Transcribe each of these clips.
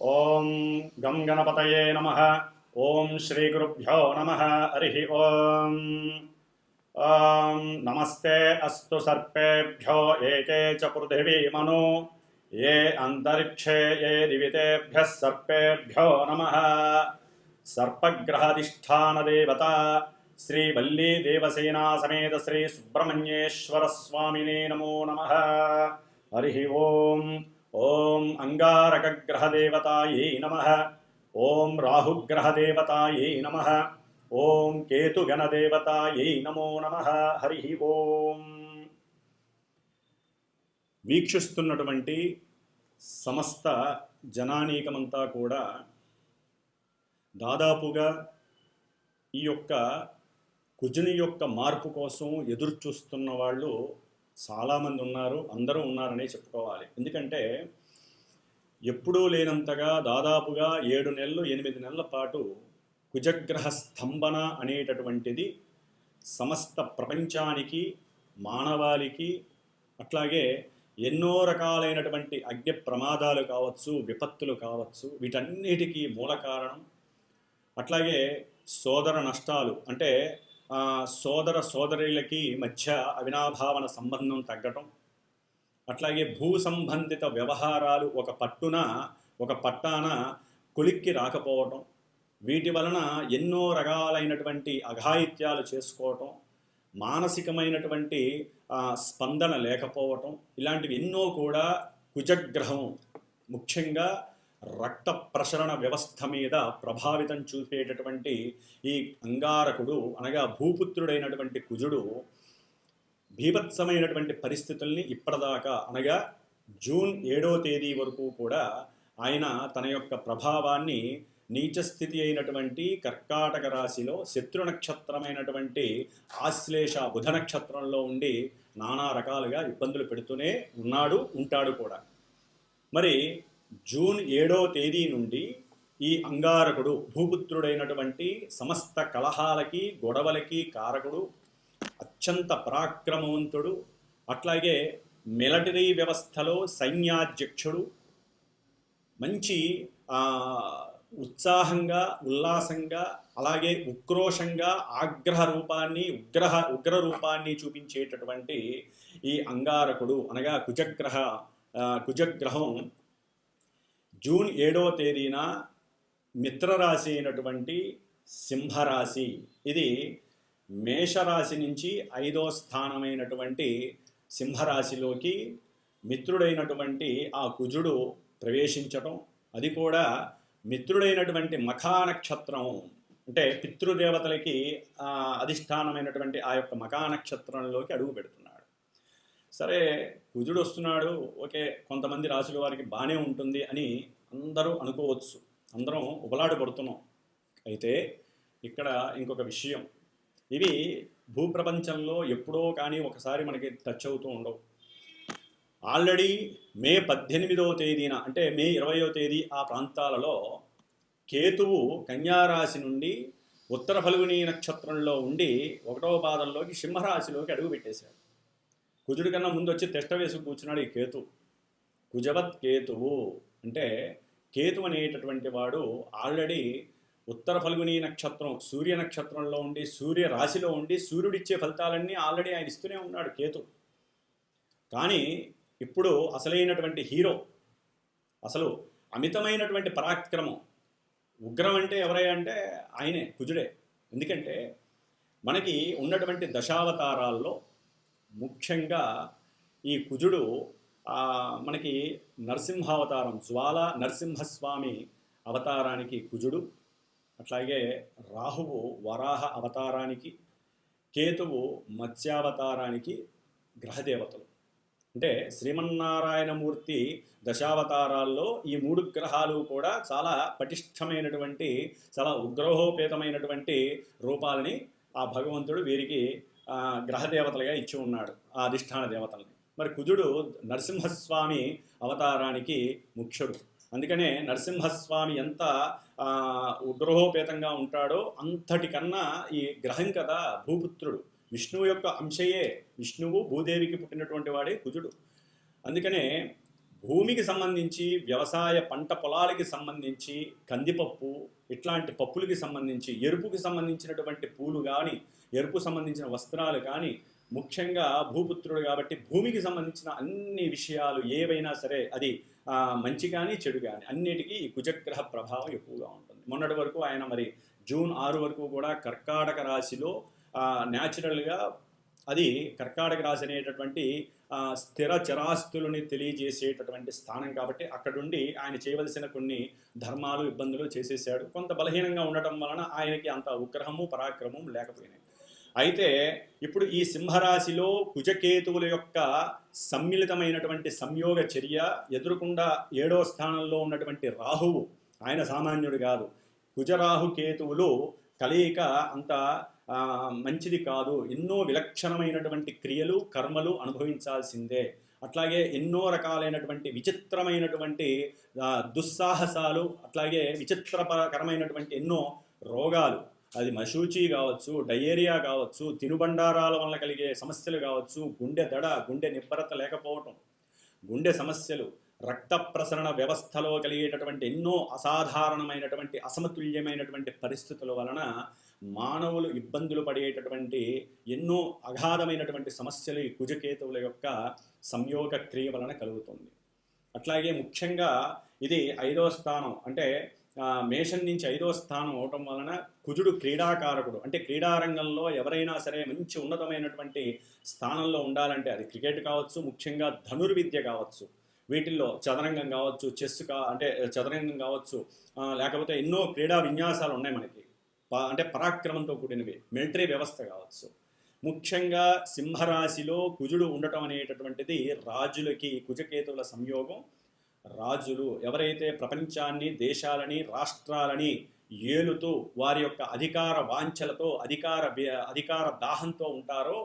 ఓం గం గణపతయే నమః. ఓం శ్రీ గురుభ్యో నమః. హరి ఓం. నమస్తే అస్తు సర్పేభ్యో ఏకే చ పృథివీమను ఏ అంతరిక్షే ఏ దివితేభ్యః సర్పేభ్యో నమః. సర్పగ్రహాధిష్ఠాన దేవత శ్రీ వల్లీ దేవసేనా సమేత శ్రీ సుబ్రహ్మణ్యేశ్వర స్వామినే నమో నమః. హరి ఓం. ఓం అంగారకగ్రహదేవతాయై నమః. ఓం రాహుగ్రహదేవతాయై నమః. ఓం కేతుగణదేవతాయై నమో నమః. హరి ఓం. వీక్షిస్తున్నటువంటి సమస్త జనానీకమంతా కూడా దాదాపుగా ఈ యొక్క కుజుని యొక్క మార్పు కోసం ఎదురు చూస్తున్న వాళ్ళు చాలామంది ఉన్నారు, అందరూ ఉన్నారనే చెప్పుకోవాలి. ఎందుకంటే ఎప్పుడూ లేనంతగా దాదాపుగా 7 నెలలు 8 నెలల పాటు కుజగ్రహ స్తంభన అనేటటువంటిది సమస్త ప్రపంచానికి, మానవాళికి, అట్లాగే ఎన్నో రకాలైనటువంటి అగ్ని ప్రమాదాలు కావచ్చు, విపత్తులు కావచ్చు, వీటన్నిటికీ మూల కారణం. అట్లాగే సోదర నష్టాలు, అంటే సోదర సోదరులకి మధ్య అవినాభావన సంబంధం తగ్గటం, అట్లాగే భూ సంబంధిత వ్యవహారాలు ఒక పట్టాన కొలిక్కి రాకపోవటం, వీటి వలన ఎన్నో రకాలైనటువంటి అఘాయిత్యాలు చేసుకోవటం, మానసికమైనటువంటి స్పందన లేకపోవటం, ఇలాంటివి ఎన్నో కూడా కుజగ్రహం ముఖ్యంగా రక్త ప్రసరణ వ్యవస్థ మీద ప్రభావితం చూపేటటువంటి ఈ అంగారకుడు అనగా భూపుత్రుడైనటువంటి కుజుడు భీభత్సమైనటువంటి పరిస్థితుల్ని ఇప్పటిదాకా అనగా జూన్ 7వ తేదీ వరకు కూడా ఆయన తన యొక్క ప్రభావాన్ని నీచస్థితి అయినటువంటి కర్కాటక రాశిలో శత్రు నక్షత్రమైనటువంటి ఆశ్లేష బుధ నక్షత్రంలో ఉండి నానా రకాలుగా ఇబ్బందులు పెడుతూనే ఉంటాడు కూడా. మరి జూన్ 7వ తేదీ నుండి ఈ అంగారకుడు భూపుత్రుడైనటువంటి సమస్త కలహాలకి గొడవలకి కారకుడు, అత్యంత పరాక్రమవంతుడు, అట్లాగే మిలిటరీ వ్యవస్థలో సైన్యాధ్యక్షుడు, మంచి ఉత్సాహంగా ఉల్లాసంగా అలాగే ఉక్రోషంగా ఉగ్ర రూపాన్ని చూపించేటటువంటి ఈ అంగారకుడు అనగా కుజగ్రహం జూన్ 7వ తేదీన మిత్రరాశి అయినటువంటి సింహరాశి, ఇది మేషరాశి నుంచి 5వ స్థానమైనటువంటి సింహరాశిలోకి మిత్రుడైనటువంటి ఆ కుజుడు ప్రవేశించటం, అది కూడా మిత్రుడైనటువంటి మఖా నక్షత్రం, అంటే పితృదేవతలకి అధిష్టానమైనటువంటి ఆ యొక్క మఖా నక్షత్రంలోకి అడుగు పెడుతున్నాడు. సరే, కుజుడు వస్తున్నాడు, ఓకే, కొంతమంది రాశుల వారికి బాగానే ఉంటుంది అని అందరూ అనుకోవచ్చు, అందరం ఉబలాడు పడుతున్నాం. అయితే ఇక్కడ ఇంకొక విషయం, ఇవి భూప్రపంచంలో ఎప్పుడో కానీ ఒకసారి మనకి టచ్ అవుతూ ఉండవు. ఆల్రెడీ మే 18వ తేదీన, అంటే మే 20వ తేదీ ఆ ప్రాంతాలలో కేతువు కన్యారాశి నుండి ఉత్తర ఫల్గుని నక్షత్రంలో ఉండి 1వ పాదంలోకి సింహరాశిలోకి అడుగు పెట్టేశాడు. కుజుడి కన్నా ముందు వచ్చి తెష్ట వేసి కూర్చున్నాడు ఈ కేతు. కుజవత్ కేతువు అంటే కేతు అనేటటువంటి వాడు ఆల్రెడీ ఉత్తర ఫల్గుని నక్షత్రం సూర్య నక్షత్రంలో ఉండి సూర్య రాశిలో ఉండి సూర్యుడిచ్చే ఫలితాలన్నీ ఆల్రెడీ ఆయన ఇస్తూనే ఉన్నాడు కేతు. కానీ ఇప్పుడు అసలైనటువంటి హీరో, అసలు అమితమైనటువంటి పరాక్రమం, ఉగ్రం అంటే ఎవరయ్యా అంటే ఆయనే, కుజుడే. ఎందుకంటే మనకి ఉన్నటువంటి దశావతారాల్లో ముఖ్యంగా ఈ కుజుడు మనకి నరసింహావతారం, జ్వాల నరసింహస్వామి అవతారానికి కుజుడు, అట్లాగే రాహువు వరాహ అవతారానికి, కేతువు మత్స్యావతారానికి గ్రహదేవతలు. అంటే శ్రీమన్నారాయణమూర్తి దశావతారాల్లో ఈ 3 గ్రహాలు కూడా చాలా పటిష్టమైనటువంటి, చాలా ఉగ్రహోపేతమైనటువంటి రూపాలని ఆ భగవంతుడు వీరికి గ్రహదేవతలుగా ఇచ్చి ఉన్నాడు, ఆ అధిష్టాన దేవతల్ని. మరి కుజుడు నరసింహస్వామి అవతారానికి ముఖ్యుడు. అందుకనే నరసింహస్వామి ఎంత ఉగ్రహోపేతంగా ఉంటాడో అంతటికన్నా ఈ గ్రహం కదా భూపుత్రుడు, విష్ణువు యొక్క అంశయే. విష్ణువు భూదేవికి పుట్టినటువంటి వాడే కుజుడు. అందుకనే భూమికి సంబంధించి వ్యవసాయ పంట పొలాలకి సంబంధించి కందిపప్పు ఇట్లాంటి పప్పులకి సంబంధించి ఎరుపుకి సంబంధించినటువంటి పూలు కానీ ఎరుపు సంబంధించిన వస్త్రాలు కానీ ముఖ్యంగా భూపుత్రుడు కాబట్టి భూమికి సంబంధించిన అన్ని విషయాలు ఏవైనా సరే అది మంచి కానీ చెడు కానీ అన్నిటికీ ఈ కుజగ్రహ ప్రభావం ఎక్కువగా ఉంటుంది. మొన్నటి వరకు ఆయన మరి జూన్ 6 వరకు కూడా కర్కాటక రాశిలో న్యాచురల్గా అది కర్కాటక రాశి అనేటటువంటి స్థిర చరాస్తులని తెలియజేసేటటువంటి స్థానం కాబట్టి అక్కడుండి ఆయన చేయవలసిన కొన్ని ధర్మాలు ఇబ్బందులు చేసేసాడు. కొంత బలహీనంగా ఉండటం వలన ఆయనకి అంత ఉగ్రహము పరాక్రమం లేకపోయినాయి. అయితే ఇప్పుడు ఈ సింహరాశిలో కుజకేతువుల యొక్క సమ్మిళితమైనటువంటి సంయోగ చర్య ఎదురుకుండా 7వ స్థానంలో ఉన్నటువంటి రాహువు, ఆయన సామాన్యుడు కాదు. కుజరాహు కేతువులు కలయిక అంత మంచిది కాదు. ఎన్నో విలక్షణమైనటువంటి క్రియలు కర్మలు అనుభవించాల్సిందే. అట్లాగే ఎన్నో రకాలైనటువంటి విచిత్రమైనటువంటి దుస్సాహసాలు, అట్లాగే విచిత్రకరమైనటువంటి ఎన్నో రోగాలు, అది మశూచి కావచ్చు, డయేరియా కావచ్చు, తినుబండారాల వల్ల కలిగే సమస్యలు కావచ్చు, గుండె దడ, గుండె నిబ్బరత లేకపోవటం, గుండె సమస్యలు, రక్త ప్రసరణ వ్యవస్థలో కలిగేటటువంటి ఎన్నో అసాధారణమైనటువంటి అసమతుల్యమైనటువంటి పరిస్థితుల వలన మానవులు ఇబ్బందులు పడేటటువంటి ఎన్నో అగాధమైనటువంటి సమస్యలు ఈ కుజకేతువుల యొక్క సంయోగ క్రియ వలన కలుగుతుంది. అట్లాగే ముఖ్యంగా ఇది 5వ స్థానం, అంటే మేషం నుంచి 5వ స్థానం అవటం వలన కుజుడు క్రీడాకారకుడు. అంటే క్రీడారంగంలో ఎవరైనా సరే మంచి ఉన్నతమైనటువంటి స్థానంలో ఉండాలంటే అది క్రికెట్ కావచ్చు, ముఖ్యంగా ధనుర్విద్య కావచ్చు, వీటిల్లో చదరంగం కావచ్చు, చెస్ అంటే చదరంగం కావచ్చు, లేకపోతే ఎన్నో క్రీడా విన్యాసాలు ఉన్నాయి మనకి, అంటే పరాక్రమంతో కూడినవి, మిలిటరీ వ్యవస్థ కావచ్చు. ముఖ్యంగా సింహరాశిలో కుజుడు ఉండటం అనేటటువంటిది రాజులకి కుజకేతువుల సంయోగం. రాజులు ఎవరైతే ప్రపంచాన్ని, దేశాలని, రాష్ట్రాలని ఏలుతూ వారి యొక్క అధికార వాంఛలతో అధికార దాహంతో ఉంటారో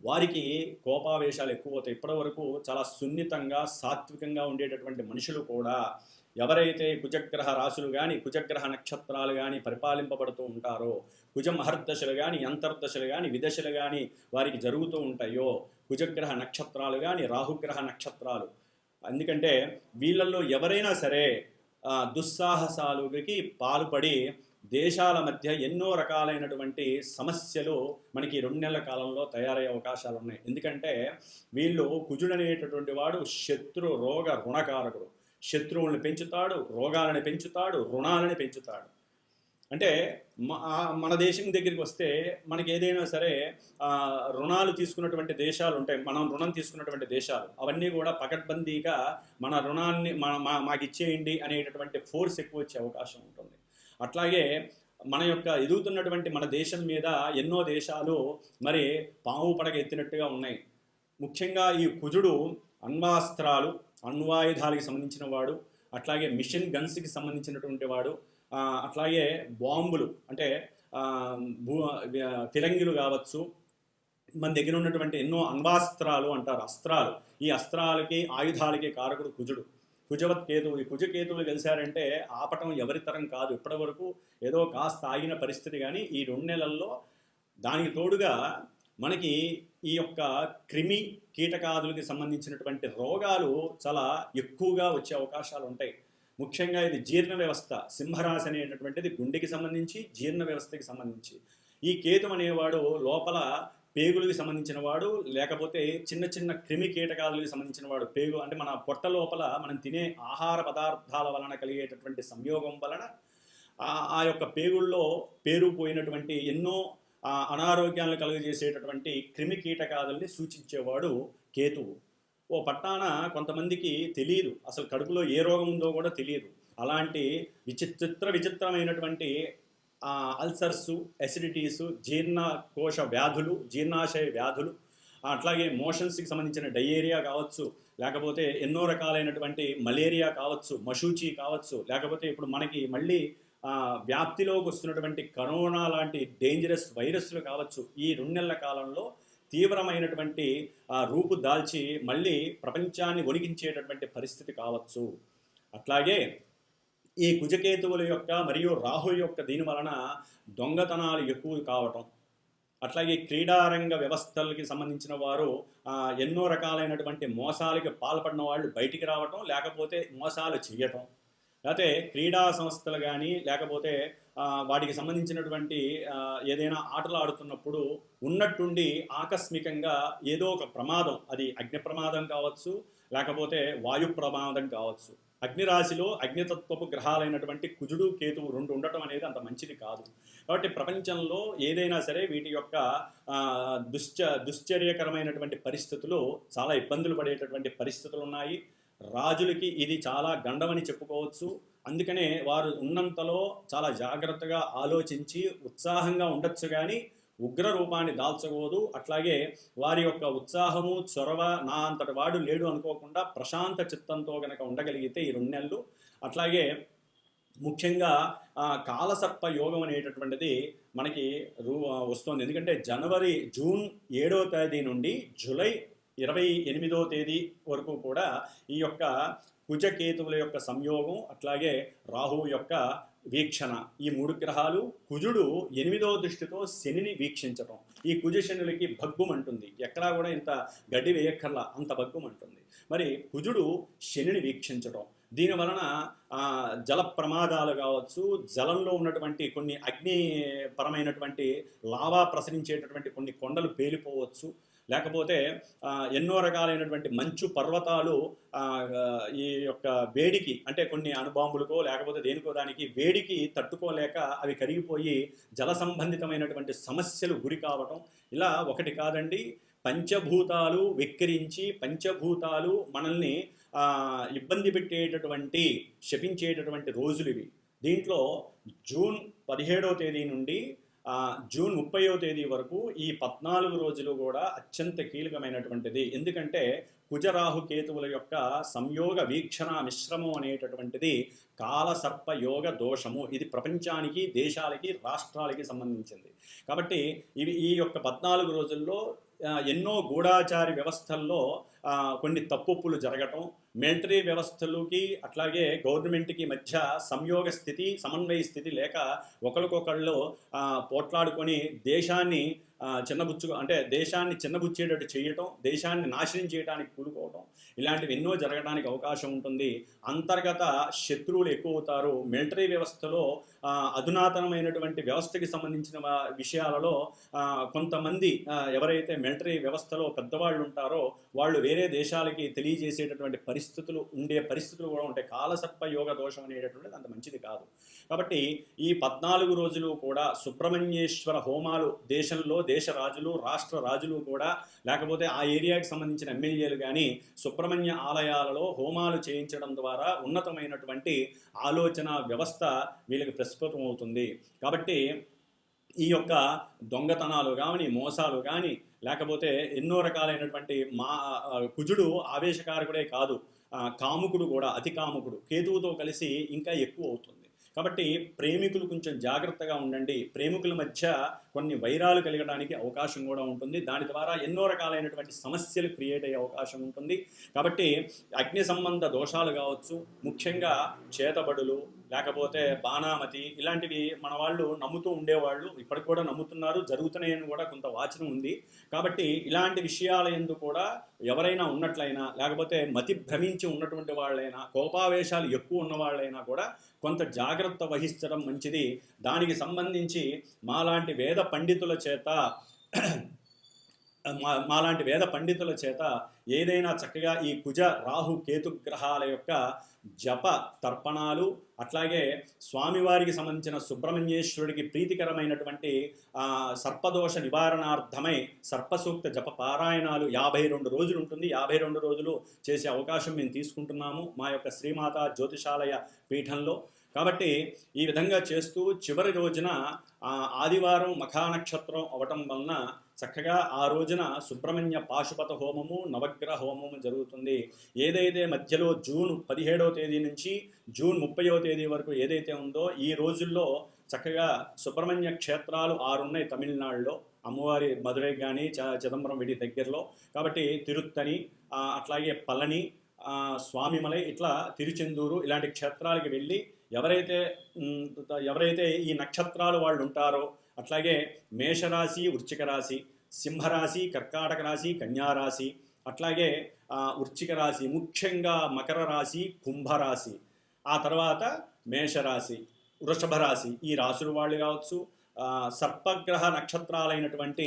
వారికి కోపావేశాలు ఎక్కువ అవుతాయి. ఇప్పటి వరకు చాలా సున్నితంగా సాత్వికంగా ఉండేటటువంటి మనుషులు కూడా ఎవరైతే కుజగ్రహ రాశులు కానీ కుజగ్రహ నక్షత్రాలు కానీ పరిపాలింపబడుతూ ఉంటారో, కుజ మహర్దశలు కానీ అంతర్దశలు కానీ విదశలు కానీ వారికి జరుగుతూ ఉంటాయో, కుజగ్రహ నక్షత్రాలు కానీ రాహుగ్రహ నక్షత్రాలు, ఎందుకంటే వీళ్ళల్లో ఎవరైనా సరే దుస్సాహసాలకి పాల్పడి దేశాల మధ్య ఎన్నో రకాలైనటువంటి సమస్యలు మనకి 2 నెలల కాలంలో తయారయ్యే అవకాశాలు ఉన్నాయి. ఎందుకంటే వీళ్ళు కుజుడు అనేటటువంటి వాడు శత్రు రోగ రుణకారకుడు. శత్రువులను పెంచుతాడు, రోగాలను పెంచుతాడు, రుణాలని పెంచుతాడు. అంటే మన దేశం దగ్గరికి వస్తే మనకి ఏదైనా సరే రుణాలు తీసుకున్నటువంటి దేశాలు ఉంటాయి, మనం రుణం తీసుకున్నటువంటి దేశాలు అవన్నీ కూడా పకడ్బందీగా మన రుణాన్ని మాకు ఇచ్చేయండి అనేటటువంటి ఫోర్స్ ఎక్కువ వచ్చే అవకాశం ఉంటుంది. అట్లాగే మన యొక్క ఎదుగుతున్నటువంటి మన దేశం మీద ఎన్నో దేశాలు మరి పాము పడగ ఎత్తినట్టుగా ఉన్నాయి. ముఖ్యంగా ఈ కుజుడు అణ్వాస్త్రాలు, అణ్వాయుధాలకి సంబంధించిన వాడు, అట్లాగే మిషన్ గన్స్కి సంబంధించినటువంటి వాడు, అట్లాగే బాంబులు అంటే ఫిరంగిలు కావచ్చు, మన దగ్గర ఉన్నటువంటి ఎన్నో అణ్వాస్త్రాలు అంటారు, అస్త్రాలు. ఈ అస్త్రాలకి ఆయుధాలకి కారకుడు కుజుడు. కుజవత్ కేతువు. ఈ కుజకేతువులు కలిశారంటే ఆపటం ఎవరి తరం కాదు. ఇప్పటి వరకు ఏదో కాస్త ఆగిన పరిస్థితి, కానీ ఈ 2 నెలల్లో దానికి తోడుగా మనకి ఈ యొక్క క్రిమి కీటకాదులకి సంబంధించినటువంటి రోగాలు చాలా ఎక్కువగా వచ్చే అవకాశాలు ఉంటాయి. ముఖ్యంగా ఇది జీర్ణ వ్యవస్థ. సింహరాశి అనేటటువంటిది గుండెకి సంబంధించి జీర్ణ వ్యవస్థకి సంబంధించి. ఈ కేతు అనేవాడు లోపల పేగులకు సంబంధించిన వాడు, లేకపోతే చిన్న చిన్న క్రిమి కీటకాదులకు సంబంధించిన వాడు. పేగు అంటే మన పొట్ట లోపల మనం తినే ఆహార పదార్థాల వలన కలిగేటటువంటి సంయోగం వలన ఆ యొక్క పేగుల్లో పేరుపోయినటువంటి ఎన్నో అనారోగ్యాలను కలుగజేసేటటువంటి క్రిమి కీటకాదుల్ని సూచించేవాడు కేతువు. ఓ పట్టాన కొంతమందికి తెలియదు, అసలు కడుపులో ఏ రోగం ఉందో కూడా తెలియదు. అలాంటి విచిత్రమైనటువంటి అల్సర్సు, ఎసిడిటీసు, జీర్ణకోశ వ్యాధులు, జీర్ణాశయ వ్యాధులు, అట్లాగే మోషన్స్కి సంబంధించిన డయేరియా కావచ్చు, లేకపోతే ఎన్నో రకాలైనటువంటి మలేరియా కావచ్చు, మశూచి కావచ్చు, లేకపోతే ఇప్పుడు మనకి మళ్ళీ వ్యాప్తిలోకి వస్తున్నటువంటి కరోనా లాంటి డేంజరస్ వైరస్లు కావచ్చు. ఈ 2 నెలల కాలంలో తీవ్రమైనటువంటి రూపు దాల్చి మళ్ళీ ప్రపంచాన్ని వణికించేటటువంటి పరిస్థితి కావచ్చు. అట్లాగే ఈ కుజకేతువుల యొక్క మరియు రాహు యొక్క దీని వలన దొంగతనాలు ఎక్కువ కావటం, అట్లాగే క్రీడారంగ వ్యవస్థలకి సంబంధించిన వారు ఎన్నో రకాలైనటువంటి మోసాలకి పాల్పడిన వాళ్ళు బయటికి రావటం, లేకపోతే మోసాలు చేయటం, లేకపోతే క్రీడా సంస్థలు కానీ లేకపోతే వాటికి సంబంధించినటువంటి ఏదైనా ఆటలు ఆడుతున్నప్పుడు ఉన్నట్టుండి ఆకస్మికంగా ఏదో ఒక ప్రమాదం, అది అగ్ని ప్రమాదం కావచ్చు, లేకపోతే వాయు ప్రమాదం కావచ్చు. అగ్నిరాశిలో అగ్నితత్వపు గ్రహాలైనటువంటి కుజుడు కేతువు రెండు ఉండటం అనేది అంత మంచిది కాదు. కాబట్టి ప్రపంచంలో ఏదైనా సరే వీటి యొక్క దుశ్చర్యకరమైనటువంటి పరిస్థితులు, చాలా ఇబ్బందులు పడేటటువంటి పరిస్థితులు ఉన్నాయి. రాజులకి ఇది చాలా గండమని చెప్పుకోవచ్చు. అందుకనే వారు ఉన్నంతలో చాలా జాగ్రత్తగా ఆలోచించి ఉత్సాహంగా ఉండొచ్చు, కానీ ఉగ్ర రూపాన్ని దాల్చకూడదు. అట్లాగే వారి యొక్క ఉత్సాహము, చొరవ నా అంతటి వాడు లేడు అనుకోకుండా ప్రశాంత చిత్తంతో కనుక ఉండగలిగితే ఈ 2 నెలలు. అట్లాగే ముఖ్యంగా కాలసర్ప యోగం అనేటటువంటిది మనకి వస్తుంది. ఎందుకంటే జూన్ 7వ తేదీ నుండి జూలై 28వ తేదీ వరకు కూడా ఈ యొక్క కుజకేతువుల యొక్క సంయోగం, అట్లాగే రాహువు యొక్క వీక్షణ, ఈ 3 గ్రహాలు, కుజుడు 8వ దృష్టితో శనిని వీక్షించటం, ఈ కుజ శనులకి భగ్గుమంటుంది. ఎక్కడా కూడా ఇంత గడ్డి వేయక్కర్లా, అంత భగ్గుమంటుంది. మరి కుజుడు శనిని వీక్షించటం, దీని వలన జల ప్రమాదాలు కావచ్చు, జలంలో ఉన్నటువంటి కొన్ని అగ్నిపరమైనటువంటి లావా ప్రసరించేటటువంటి కొన్ని కొండలు పేలిపోవచ్చు, లేకపోతే ఎన్నో రకాలైనటువంటి మంచు పర్వతాలు ఈ యొక్క వేడికి, అంటే కొన్ని అణుబాంబులకో లేకపోతే దేనికో దానికి వేడికి తట్టుకోలేక అవి కరిగిపోయి జల సంబంధితమైనటువంటి సమస్యలు గురి కావటం. ఇలా ఒకటి కాదండి, పంచభూతాలు వెక్కిరించి, పంచభూతాలు మనల్ని ఇబ్బంది పెట్టేటటువంటి, శపించేటటువంటి రోజులు ఇవి. దీంట్లో జూన్ 17వ తేదీ నుండి జూన్ 30వ తేదీ వరకు ఈ 14 రోజులు కూడా అత్యంత కీలకమైనటువంటిది. ఎందుకంటే కుజరాహు కేతువుల యొక్క సంయోగ వీక్షణ మిశ్రమం అనేటటువంటిది కాలసర్ప యోగ దోషము. ఇది ప్రపంచానికి, దేశాలకి, రాష్ట్రాలకి సంబంధించింది. కాబట్టి ఈ యొక్క 14 రోజుల్లో ఎన్నో గూఢాచారి వ్యవస్థల్లో కొన్ని తప్పులు జరగటం, మిలిటరీ వ్యవస్థలకి అట్లాగే గవర్నమెంట్కి మధ్య సంయోగ స్థితి, సమన్వయ స్థితి లేక ఒకరికొకళ్ళు పోట్లాడుకొని దేశాన్ని దేశాన్ని చిన్నబుచ్చేటట్టు చేయటం, దేశాన్ని నాశనం చేయడానికి కూలుకోవటం, ఇలాంటివి ఎన్నో జరగడానికి అవకాశం ఉంటుంది. అంతర్గత శత్రువులు ఎక్కువ అవుతారు. మిలిటరీ వ్యవస్థలో అధునాతనమైనటువంటి వ్యవస్థకి సంబంధించిన విషయాలలో కొంతమంది ఎవరైతే మిలిటరీ వ్యవస్థలో పెద్దవాళ్ళు ఉంటారో వాళ్ళు వేరే దేశాలకి తెలియజేసేటటువంటి ఉండే పరిస్థితులు కూడా ఉంటాయి. కాలసర్ప యోగ దోషం అనేటటువంటిది అంత మంచిది కాదు. కాబట్టి ఈ 14 రోజులు కూడా సుబ్రహ్మణ్యేశ్వర హోమాలు దేశంలో, దేశ రాజులు, రాష్ట్ర రాజులు కూడా, లేకపోతే ఆ ఏరియాకి సంబంధించిన ఎమ్మెల్యేలు కానీ సుబ్రహ్మణ్య ఆలయాలలో హోమాలు చేయించడం ద్వారా ఉన్నతమైనటువంటి ఆలోచన వ్యవస్థ వీళ్ళకి ప్రస్ఫుటం అవుతుంది. కాబట్టి ఈ యొక్క దొంగతనాలు కానీ, మోసాలు కానీ, లేకపోతే ఎన్నో రకాలైనటువంటి కుజుడు ఆవేశకారకుడే కాదు, కాముకుడు కూడా, అతి కాముకుడు కేతువుతో కలిసి ఇంకా ఎక్కువ అవుతుంది. కాబట్టి ప్రేమికులు కొంచెం జాగ్రత్తగా ఉండండి. ప్రేమికుల మధ్య కొన్ని వైరాలు కలగడానికి అవకాశం కూడా ఉంటుంది. దాని ద్వారా ఎన్నో రకాలైనటువంటి సమస్యలు క్రియేట్ అయ్యే అవకాశం ఉంటుంది. కాబట్టి అగ్ని సంబంధ దోషాలు కావచ్చు, ముఖ్యంగా చేతబడులు, లేకపోతే బాణామతి, ఇలాంటివి మన వాళ్ళు నమ్ముతూ ఉండేవాళ్ళు, ఇప్పటికి కూడా నమ్ముతున్నారు, జరుగుతున్నాయని కూడా కొంత వాచనం ఉంది. కాబట్టి ఇలాంటి విషయాల యందు కూడా ఎవరైనా ఉన్నట్లయినా, లేకపోతే మతి భ్రమించి ఉన్నటువంటి వాళ్ళైనా, కోపావేశాలు ఎక్కువ ఉన్న వాళ్ళైనా కూడా కొంత జాగ్రత్త వహించడం మంచిది. దానికి సంబంధించి మాలాంటి వేద పండితుల చేత ఏదైనా చక్కగా ఈ కుజ రాహు కేతు గ్రహాల యొక్క జప తర్పణాలు, అట్లాగే స్వామివారికి సంబంధించిన సుబ్రహ్మణ్యేశ్వరుడికి ప్రీతికరమైనటువంటి సర్పదోష నివారణార్థమై సర్పసూక్త జప పారాయణాలు 52 రోజులు ఉంటుంది. 52 రోజులు చేసే అవకాశం మేము తీసుకుంటున్నాము మా యొక్క శ్రీమాత జ్యోతిషాలయ పీఠంలో. కాబట్టి ఈ విధంగా చేస్తూ చివరి రోజున ఆదివారం మఖా నక్షత్రం అవటం వలన చక్కగా ఆ రోజున సుబ్రహ్మణ్య పాశుపత హోమము, నవగ్రహ హోమము జరుగుతుంది. ఏదైతే మధ్యలో జూన్ 17వ తేదీ నుంచి జూన్ 30వ తేదీ వరకు ఏదైతే ఉందో ఈ రోజుల్లో చక్కగా సుబ్రహ్మణ్య క్షేత్రాలు 6 ఉన్నాయి తమిళనాడులో, అమ్మవారి మధురై కానీ చిదంబరం వీటి దగ్గరలో. కాబట్టి తిరుత్తని, అట్లాగే పళని, స్వామిమలై, ఇట్లా తిరుచెందూరు ఇలాంటి క్షేత్రాలకి వెళ్ళి ఎవరైతే ఈ నక్షత్రాలు వాళ్ళు ఉంటారో, అట్లాగే మేషరాశి, వృశ్చిక రాశి, సింహరాశి, కర్కాటక రాశి, కన్యారాశి, అట్లాగే వృశ్చిక రాశి, ముఖ్యంగా మకర రాశి, కుంభరాశి, ఆ తర్వాత మేషరాశి, వృషభ రాశి, ఈ రాశుల వాళ్ళు కావచ్చు. సర్పగ్రహ నక్షత్రాలైనటువంటి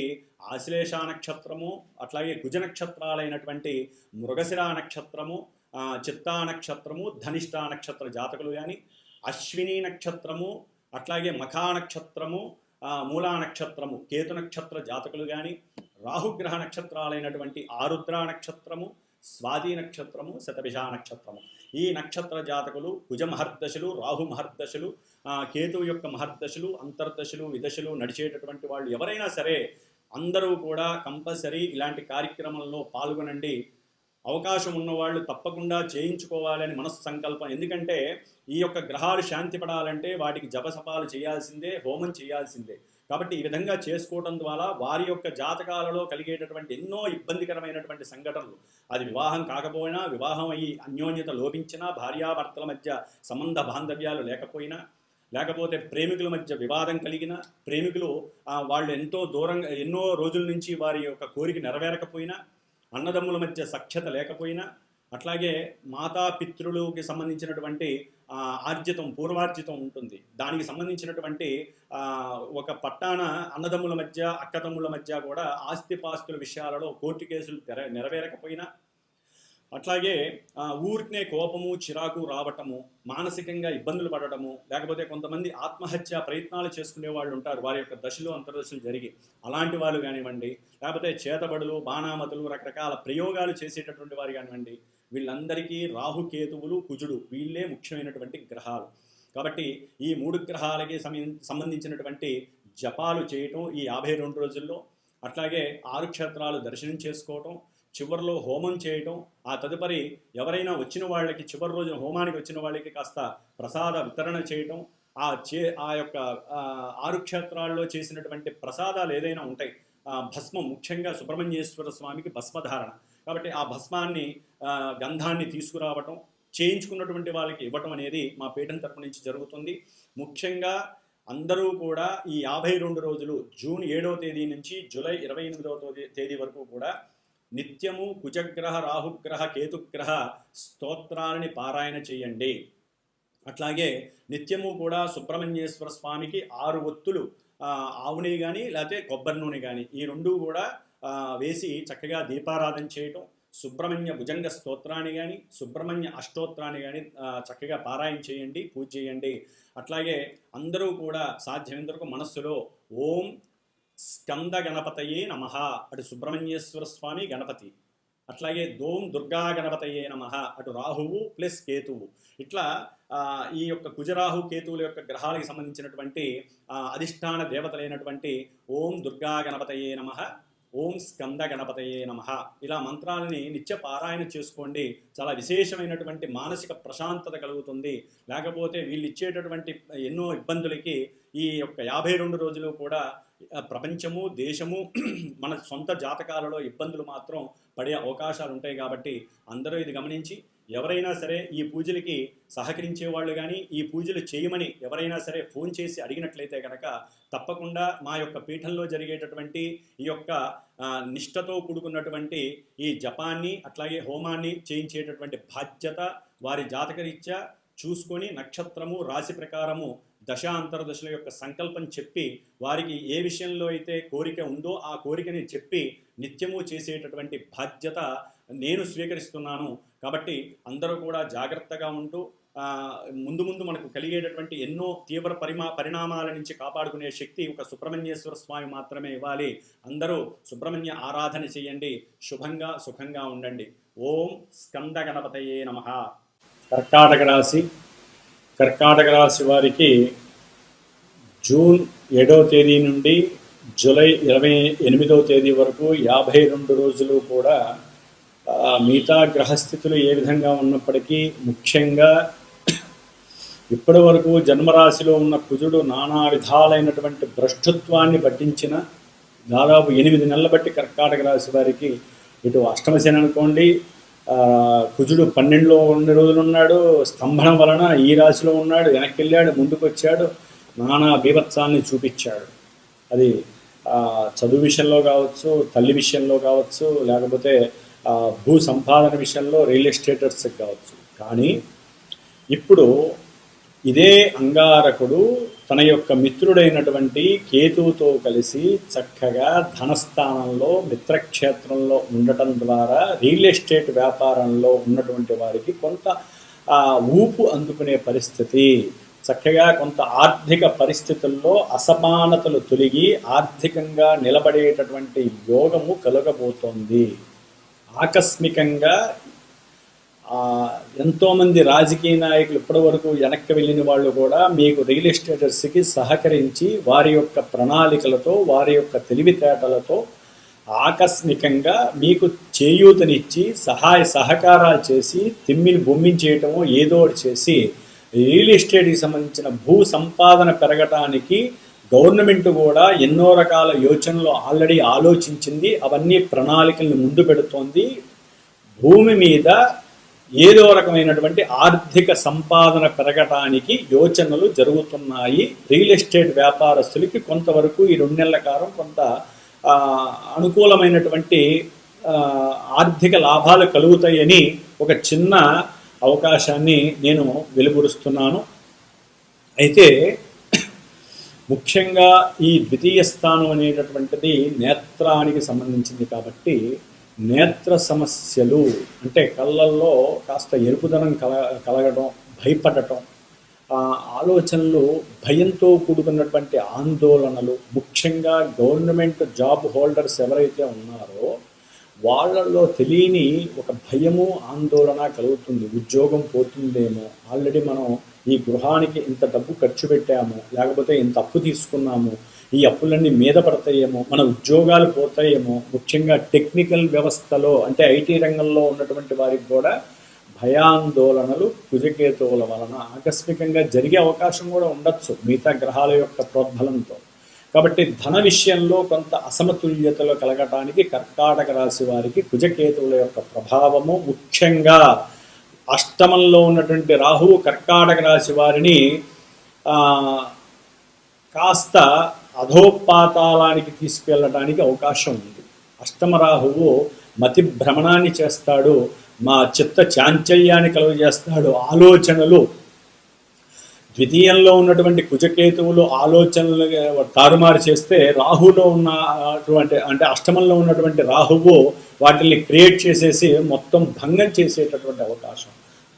ఆశ్లేష నక్షత్రము, అట్లాగే కుజ నక్షత్రాలైనటువంటి మృగశిర నక్షత్రము, చిత్తా నక్షత్రము, ధనిష్ట నక్షత్ర జాతకులు కానీ, అశ్విని నక్షత్రము, అట్లాగే మఖా నక్షత్రము, మూలా నక్షత్రము, కేతు నక్షత్ర జాతకులు కానీ, రాహుగ్రహ నక్షత్రాలైనటువంటి ఆరుద్ర నక్షత్రము, స్వాతి నక్షత్రము, శతభిష నక్షత్రము, ఈ నక్షత్ర జాతకులు కుజ మహర్దశలు, రాహు మహర్దశలు, కేతువు యొక్క మహర్దశలు, అంతర్దశలు, విదశలు నడిచేటటువంటి వాళ్ళు ఎవరైనా సరే అందరూ కూడా కంపల్సరీ ఇలాంటి కార్యక్రమంలో పాల్గొనండి. అవకాశం ఉన్నవాళ్ళు తప్పకుండా చేయించుకోవాలని మనస్సంకల్పం. ఎందుకంటే ఈ యొక్క గ్రహాలు శాంతి పడాలంటే వాటికి జపసపాలు చేయాల్సిందే, హోమం చేయాల్సిందే. కాబట్టి ఈ విధంగా చేసుకోవడం ద్వారా వారి యొక్క జాతకాలలో కలిగేటటువంటి ఎన్నో ఇబ్బందికరమైనటువంటి సంఘటనలు, అది వివాహం కాకపోయినా, వివాహం అయ్యి అన్యోన్యత లోపించినా, భార్యాభర్తల మధ్య సంబంధ బాంధవ్యాలు లేకపోయినా, లేకపోతే ప్రేమికుల మధ్య వివాదం కలిగిన, ప్రేమికులు వాళ్ళు ఎంతో దూరంగా ఎన్నో రోజుల నుంచి వారి యొక్క కోరిక నెరవేరకపోయినా, అన్నదమ్ముల మధ్య సఖ్యత లేకపోయినా, అట్లాగే మాతాపితృలకి సంబంధించినటువంటి ఆర్జితం, పూర్వార్జితం ఉంటుంది. దానికి సంబంధించినటువంటి ఒక పట్టాన అన్నదమ్ముల మధ్య, అక్కతమ్ముల మధ్య కూడా ఆస్తిపాస్తుల విషయాలలో కోర్టు కేసులు నెరవేరకపోయినా, అట్లాగే ఊరికనే కోపము, చిరాకు రావటము, మానసికంగా ఇబ్బందులు పడటము, లేకపోతే కొంతమంది ఆత్మహత్య ప్రయత్నాలు చేసుకునే వాళ్ళు ఉంటారు వారి యొక్క దశలు అంతర్దశలు జరిగి, అలాంటి వాళ్ళు కానివ్వండి, లేకపోతే చేతబడులు, బాణామతులు, రకరకాల ప్రయోగాలు చేసేటటువంటి వారు కానివ్వండి, వీళ్ళందరికీ రాహుకేతువులు, కుజుడు వీళ్ళే ముఖ్యమైనటువంటి గ్రహాలు. కాబట్టి ఈ 3 గ్రహాలకి సంబంధించినటువంటి జపాలు చేయటం ఈ 52 రోజుల్లో, అట్లాగే 6 క్షేత్రాలు దర్శనం చేసుకోవటం, చివరిలో హోమం చేయటం, ఆ తదుపరి ఎవరైనా వచ్చిన వాళ్ళకి చివరి రోజు హోమానికి వచ్చిన వాళ్ళకి కాస్త ప్రసాద వితరణ చేయటం, ఆ యొక్క 6 క్షేత్రాల్లో చేసినటువంటి ప్రసాదాలు ఏదైనా ఉంటాయి, భస్మం, ముఖ్యంగా సుబ్రహ్మణ్యేశ్వర స్వామికి భస్మధారణ, కాబట్టి ఆ భస్మాన్ని, గంధాన్ని తీసుకురావటం, చేయించుకున్నటువంటి వాళ్ళకి ఇవ్వటం అనేది మా పీఠం తరపు నుంచి జరుగుతుంది. ముఖ్యంగా అందరూ కూడా ఈ 52 రోజులు, జూన్ 7వ తేదీ నుంచి జూలై 28వ తేదీ వరకు కూడా నిత్యము కుజగ్రహ, రాహుగ్రహ, కేతుగ్రహ స్తోత్రాలని పారాయణ చేయండి. అట్లాగే నిత్యము కూడా సుబ్రహ్మణ్యేశ్వర స్వామికి 6 ఒత్తులు, ఆవు నెయ్యి కానీ లేకపోతే కొబ్బరి నూనె కానీ, ఈ 2 కూడా వేసి చక్కగా దీపారాధన చేయటం, సుబ్రహ్మణ్య భుజంగ స్తోత్రాన్ని కానీ, సుబ్రహ్మణ్య అష్టోత్రాన్ని కానీ చక్కగా పారాయణ చేయండి, పూజ చేయండి. అట్లాగే అందరూ కూడా సాధ్యమైనంతవరకు మనస్సులో ఓం స్కంద గణపతయే నమః, అటు సుబ్రహ్మణ్యేశ్వర స్వామి గణపతి, అట్లాగే దోం దుర్గా గణపతయే నమః, అటు రాహువు ప్లస్ కేతువు, ఇట్లా ఈ యొక్క కుజరాహు కేతువుల యొక్క గ్రహాలకు సంబంధించినటువంటి అధిష్టాన దేవతలైనటువంటి ఓం దుర్గా గణపతయే నమః, ఓం స్కంద గణపతయే నమః, ఇలా మంత్రాలని నిత్య పారాయణ చేసుకోండి. చాలా విశేషమైనటువంటి మానసిక ప్రశాంతత కలుగుతుంది. లేకపోతే వీళ్ళు ఇచ్చేటటువంటి ఎన్నో ఇబ్బందులకి ఈ యొక్క 52 రోజులు కూడా ప్రపంచము, దేశము, మన సొంత జాతకాలలో ఇబ్బందులు మాత్రం పడే అవకాశాలు ఉంటాయి. కాబట్టి అందరూ ఇది గమనించి ఎవరైనా సరే ఈ పూజలకి సహకరించే వాళ్ళు కానీ, ఈ పూజలు చేయమని ఎవరైనా సరే ఫోన్ చేసి అడిగినట్లయితే కనుక తప్పకుండా మా యొక్క పీఠంలో జరిగేటటువంటి ఈ యొక్క నిష్ఠతో కూడుకున్నటువంటి ఈ జపాన్ని, అట్లాగే హోమాన్ని చేయించేటటువంటి బాధ్యత వారి జాతకరీత్యా చూసుకొని నక్షత్రము, రాశి ప్రకారము, దశ అంతర్దశల యొక్క సంకల్పం చెప్పి వారికి ఏ విషయంలో అయితే కోరిక ఉందో ఆ కోరికని చెప్పి నిత్యము చేసేటటువంటి బాధ్యత నేను స్వీకరిస్తున్నాను. కాబట్టి అందరూ కూడా జాగ్రత్తగా ఉంటూ ముందు ముందు మనకు కలిగేటటువంటి ఎన్నో తీవ్ర పరిణామాల నుంచి కాపాడుకునే శక్తి ఒక సుబ్రహ్మణ్యేశ్వర స్వామి మాత్రమే ఇవ్వాలి. అందరూ సుబ్రహ్మణ్య ఆరాధన చేయండి. శుభంగా సుఖంగా ఉండండి. ఓం స్కంద గణపతయే నమః. కర్కాటక రాశి వారికి జూన్ 7వ తేదీ నుండి జూలై 28వ తేదీ వరకు 52 రోజులు కూడా మిగతా గ్రహస్థితులు ఏ విధంగా ఉన్నప్పటికీ ముఖ్యంగా ఇప్పటి వరకు జన్మరాశిలో ఉన్న కుజుడు నానా విధాలైనటువంటి భ్రష్టత్వాన్ని పట్టించిన దాదాపు 8 నెలల బట్టి కర్కాటక రాశి వారికి ఇటు అష్టమశని అనుకోండి, కుజుడు 12లో 2 రోజులు ఉన్నాడు, స్తంభనం వలన ఈ రాశిలో ఉన్నాడు, వెనక్కి వెళ్ళాడు, ముందుకు వచ్చాడు, నానా బీభత్సాన్ని చూపించాడు. అది చదువు విషయంలో కావచ్చు, తల్లి విషయంలో కావచ్చు, లేకపోతే భూ సంపాదన విషయంలో రియల్ ఎస్టేటర్స్కి కావచ్చు. కానీ ఇప్పుడు ఇదే అంగారకుడు తన యొక్క మిత్రుడైనటువంటి కేతువుతో కలిసి చక్కగా ధనస్థానంలో మిత్రక్షేత్రంలో ఉండటం ద్వారా రియల్ ఎస్టేట్ వ్యాపారంలో ఉన్నటువంటి వారికి కొంత ఊపు అందుకునే పరిస్థితి, చక్కగా కొంత ఆర్థిక పరిస్థితుల్లో అసమానతలు తొలగి ఆర్థికంగా నిలబడేటటువంటి యోగము కలగబోతోంది. ఆకస్మికంగా ఎంతోమంది రాజకీయ నాయకులు ఇప్పటి వరకు వెనక్కి వెళ్ళిన వాళ్ళు కూడా మీకు రియల్ ఎస్టేటర్స్కి సహకరించి వారి యొక్క ప్రణాళికలతో, వారి యొక్క తెలివితేటలతో ఆకస్మికంగా మీకు చేయూతనిచ్చి సహాయ సహకారాలు చేసి తిమ్మిని బొమ్మించేయటమో ఏదో ఒకటి చేసి రియల్ ఎస్టేట్కి సంబంధించిన భూ సంపాదన పెరగటానికి గవర్నమెంట్ కూడా ఎన్నో రకాల యోచనలు ఆల్రెడీ ఆలోచించింది. అవన్నీ ప్రణాళికల్ని ముందు పెడుతోంది. భూమి మీద ఏదో రకమైనటువంటి ఆర్థిక సంపాదన పెరగటానికి యోచనలు జరుగుతున్నాయి. రియల్ ఎస్టేట్ వ్యాపారస్తులకి కొంతవరకు ఈ 2 నెలల కాలం కొంత అనుకూలమైనటువంటి ఆర్థిక లాభాలు కలుగుతాయని ఒక చిన్న అవకాశాన్ని నేను వెలువరుస్తున్నాను. అయితే ముఖ్యంగా ఈ ద్వితీయ స్థానం అనేటటువంటిది నేత్రానికి సంబంధించింది కాబట్టి నేత్ర సమస్యలు అంటే కళ్ళల్లో కాస్త ఎరుపుదనం కలగడం, భయపడటం, ఆలోచనలు, భయంతో కూడుకున్నటువంటి ఆందోళనలు, ముఖ్యంగా గవర్నమెంట్ జాబ్ హోల్డర్స్ ఎవరైతే ఉన్నారో వాళ్ళల్లో తెలియని ఒక భయము, ఆందోళన కలుగుతుంది. ఉద్యోగం పోతుందేమో, ఆల్రెడీ మనం ఈ గృహానికి ఇంత డబ్బు ఖర్చు పెట్టాము, లేకపోతే ఇంత అప్పు తీసుకున్నాము, ఈ అప్పులన్నీ మీద పడతాయేమో, మన ఉద్యోగాలు పోతాయేమో. ముఖ్యంగా టెక్నికల్ వ్యవస్థలో అంటే ఐటీ రంగంలో ఉన్నటువంటి వారికి కూడా భయాందోళనలు కుజకేతువుల వలన ఆకస్మికంగా జరిగే అవకాశం కూడా ఉండొచ్చు మిగతా గ్రహాల యొక్క ప్రోద్బలంతో. కాబట్టి ధన విషయంలో కొంత అసమతుల్యతలు కలగటానికి కర్కాటక రాశి వారికి కుజకేతువుల యొక్క ప్రభావము, ముఖ్యంగా అష్టమంలో ఉన్నటువంటి రాహువు కర్కాటక రాశి వారిని కాస్త అధోపాతాళానికి తీసుకెళ్ళడానికి అవకాశం ఉంది. అష్టమ రాహువు మతి భ్రమణాన్ని చేస్తాడు, మా చిత్త చాంచల్యాన్ని కలుగజేస్తాడు. ఆలోచనలు ద్వితీయంలో ఉన్నటువంటి కుజకేతువులు ఆలోచనలు తారుమారు చేస్తే రాహులో ఉన్నటువంటి అంటే అష్టమంలో ఉన్నటువంటి రాహువు వాటిని క్రియేట్ చేసేసి మొత్తం భంగం చేసేటటువంటి అవకాశం,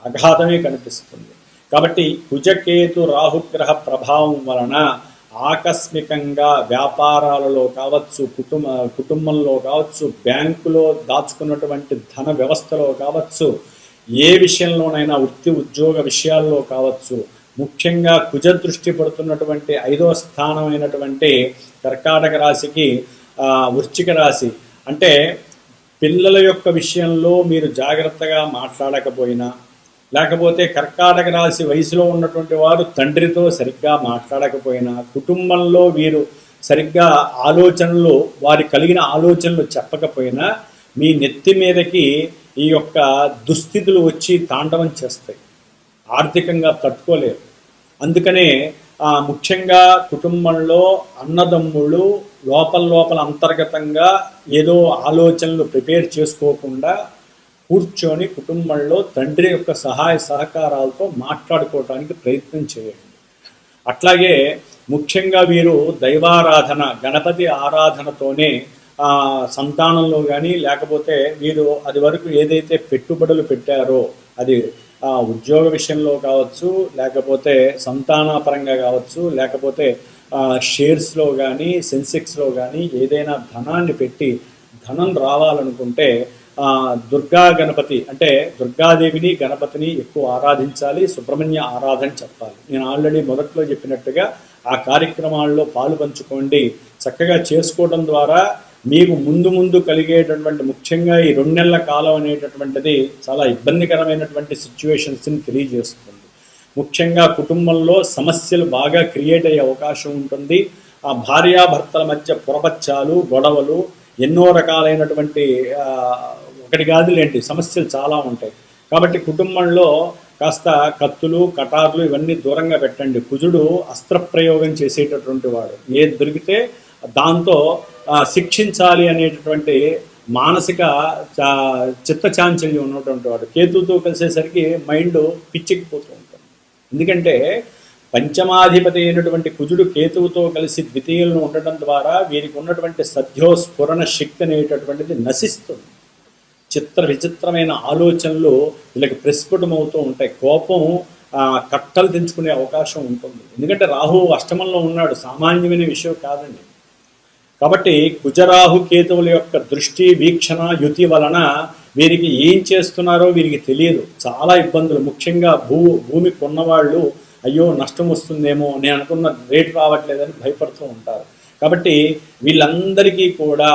అఘాతమే కనిపిస్తుంది. కాబట్టి కుజకేతు రాహుగ్రహ ప్రభావం వలన ఆకస్మికంగా వ్యాపారాలలో కావచ్చు, కుటుంబంలో కావచ్చు, బ్యాంకులో దాచుకున్నటువంటి ధన వ్యవస్థలో కావచ్చు, ఏ విషయంలోనైనా వృత్తి ఉద్యోగ విషయాల్లో కావచ్చు, ముఖ్యంగా కుజ దృష్టి పడుతున్నటువంటి 5వ స్థానమైనటువంటి కర్కాటక రాశికి వృశ్చిక రాశి అంటే పిల్లల యొక్క విషయంలో మీరు జాగ్రత్తగా మాట్లాడకపోయినా, లేకపోతే కర్కాటక రాశి వయసులో ఉన్నటువంటి వారు తండ్రితో సరిగ్గా మాట్లాడకపోయినా, కుటుంబంలో వీరు సరిగ్గా ఆలోచనలు వారి కలిగిన ఆలోచనలు చెప్పకపోయినా మీ నెత్తి మీదకి ఈ యొక్క దుస్థితులు వచ్చి తాండవం చేస్తాయి, ఆర్థికంగా తట్టుకోలేరు. అందుకనే ముఖ్యంగా కుటుంబంలో అన్నదమ్ముళ్ళు లోపల అంతర్గతంగా ఏదో ఆలోచనలు ప్రిపేర్ చేసుకోకుండా కూర్చొని కుటుంబంలో తండ్రి యొక్క సహాయ సహకారాలతో మాట్లాడుకోవడానికి ప్రయత్నం చేయండి. అట్లాగే ముఖ్యంగా వీరు దైవారాధన, గణపతి ఆరాధనతోనే సంతానంలో కానీ లేకపోతే వీరు అది వరకు ఏదైతే పెట్టుబడులు పెట్టారో అది ఉద్యోగ విషయంలో కావచ్చు, లేకపోతే సంతానపరంగా కావచ్చు, లేకపోతే షేర్స్లో కానీ సెన్సెక్స్లో కానీ ఏదైనా ధనాన్ని పెట్టి ధనం రావాలనుకుంటే దుర్గా గణపతి అంటే దుర్గాదేవిని గణపతిని ఎక్కువ ఆరాధించాలి, సుబ్రహ్మణ్య ఆరాధన చెప్పాలి. నేను ఆల్రెడీ మొదట్లో చెప్పినట్టుగా ఆ కార్యక్రమాల్లో పాలు పంచుకోండి. చక్కగా చేసుకోవడం ద్వారా మీకు ముందు కలిగేటటువంటి ముఖ్యంగా ఈ 2 నెలల కాలం అనేటటువంటిది చాలా ఇబ్బందికరమైనటువంటి సిచ్యువేషన్స్ని తెలియజేస్తుంది. ముఖ్యంగా కుటుంబంలో సమస్యలు బాగా క్రియేట్ అయ్యే అవకాశం ఉంటుంది. ఆ భార్యాభర్తల మధ్య పొరపచ్చాలు, గొడవలు, ఎన్నో రకాలైనటువంటి ఒకటి కాదులేంటి సమస్యలు చాలా ఉంటాయి. కాబట్టి కుటుంబంలో కాస్త కత్తులు, కటార్లు ఇవన్నీ దూరంగా పెట్టండి. కుజుడు అస్త్రప్రయోగం చేసేటటువంటి వాడు, ఏది దొరికితే దాంతో శిక్షించాలి అనేటటువంటి మానసిక చిత్తచాంచల్యం ఉన్నటువంటి వాడు. కేతువుతో కలిసేసరికి మైండ్ పిచ్చెక్కిపోతూ ఉంటుంది. ఎందుకంటే పంచమాధిపతి అయినటువంటి కుజుడు కేతువుతో కలిసి ద్వితీయులను ఉండటం ద్వారా వీరికి ఉన్నటువంటి సద్యోస్ఫురణ శక్తి అనేటటువంటిది నశిస్తుంది. చిత్ర విచిత్రమైన ఆలోచనలు వీళ్ళకి ప్రస్ఫుటమవుతూ ఉంటాయి. కోపం కట్టలు తెంచుకునే అవకాశం ఉంటుంది. ఎందుకంటే రాహు అష్టమంలో ఉన్నాడు, సామాన్యమైన విషయం కాదండి. కాబట్టి కుజరాహు కేతువుల యొక్క దృష్టి వీక్షణ యుతి వలన వీరికి ఏం చేస్తున్నారో వీరికి తెలియదు. చాలా ఇబ్బందులు, ముఖ్యంగా భూమి కొన్నవాళ్ళు అయ్యో నష్టం వస్తుందేమో, నేను అనుకున్న రేటు రావట్లేదని భయపడుతూ ఉంటారు. కాబట్టి వీళ్ళందరికీ కూడా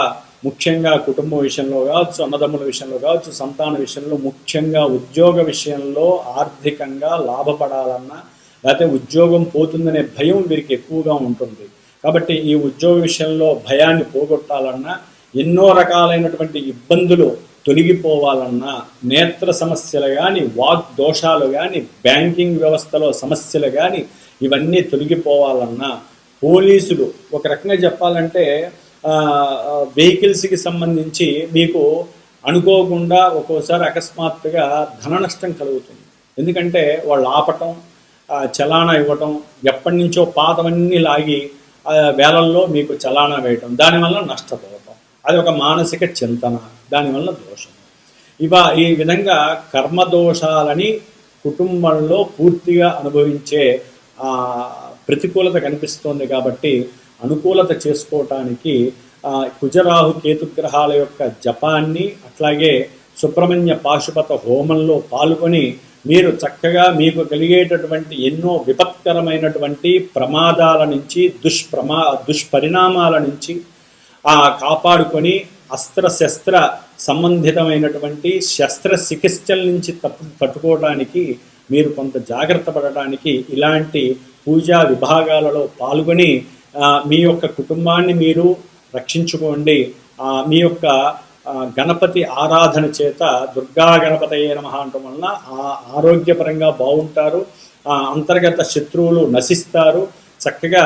ముఖ్యంగా కుటుంబ విషయంలో కావచ్చు, అన్నదమ్ముల విషయంలో కావచ్చు, సంతాన విషయంలో, ముఖ్యంగా ఉద్యోగ విషయంలో ఆర్థికంగా లాభపడాలన్నా లేకపోతే ఉద్యోగం పోతుందనే భయం వీరికి ఎక్కువగా ఉంటుంది. కాబట్టి ఈ ఉద్యోగ విషయంలో భయాన్ని పోగొట్టాలన్నా, ఎన్నో రకాలైనటువంటి ఇబ్బందులు తొలగిపోవాలన్నా, నేత్ర సమస్యలు కానీ, వాక్ దోషాలు కానీ, బ్యాంకింగ్ వ్యవస్థలో సమస్యలు కానీ ఇవన్నీ తొలగిపోవాలన్నా, పోలీసులు ఒక రకంగా చెప్పాలంటే వెహికల్స్కి సంబంధించి మీకు అనుకోకుండా ఒక్కోసారి అకస్మాత్తుగా ధన నష్టం కలుగుతుంది. ఎందుకంటే వాళ్ళు ఆపటం, చలానా ఇవ్వటం, ఎప్పటి నుంచో పాతవన్నీ లాగి వేలల్లో మీకు చలానా వేయటం, దానివల్ల నష్టపోవటం, అది ఒక మానసిక చింతన, దానివల్ల దోషం. ఈ విధంగా కర్మదోషాలని కుటుంబంలో పూర్తిగా అనుభవించే ప్రతికూలత కనిపిస్తోంది. కాబట్టి అనుకూలత చేసుకోవటానికి కుజరాహు కేతుగ్రహాల యొక్క జపాన్ని, అట్లాగే సుబ్రహ్మణ్య పాశుపత హోమంలో పాల్గొని మీరు చక్కగా మీకు కలిగేటటువంటి ఎన్నో విపత్కరమైనటువంటి ప్రమాదాల నుంచి, దుష్పరిణామాల నుంచి కాపాడుకొని అస్త్రశస్త్ర సంబంధితమైనటువంటి శస్త్రచికిత్సల నుంచి తట్టుకోవడానికి మీరు కొంత జాగ్రత్త పడటానికి ఇలాంటి పూజా విభాగాలలో పాల్గొని మీ యొక్క కుటుంబాన్ని మీరు రక్షించుకోండి. మీ యొక్క గణపతి ఆరాధన చేత దుర్గా గణపతయే నమః అనటం వలన ఆరోగ్యపరంగా బాగుంటారు, అంతర్గత శత్రువులు నశిస్తారు. చక్కగా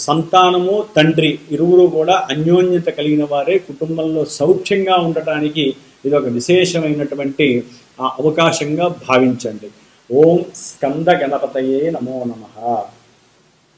సంతానము తండ్రి ఇరువురు కూడా అన్యోన్యత కలిగిన వారే కుటుంబంలో సౌఖ్యంగా ఉండటానికి ఇది ఒక విశేషమైనటువంటి అవకాశంగా భావించండి. ఓం స్కంద గణపతయే నమో నమః.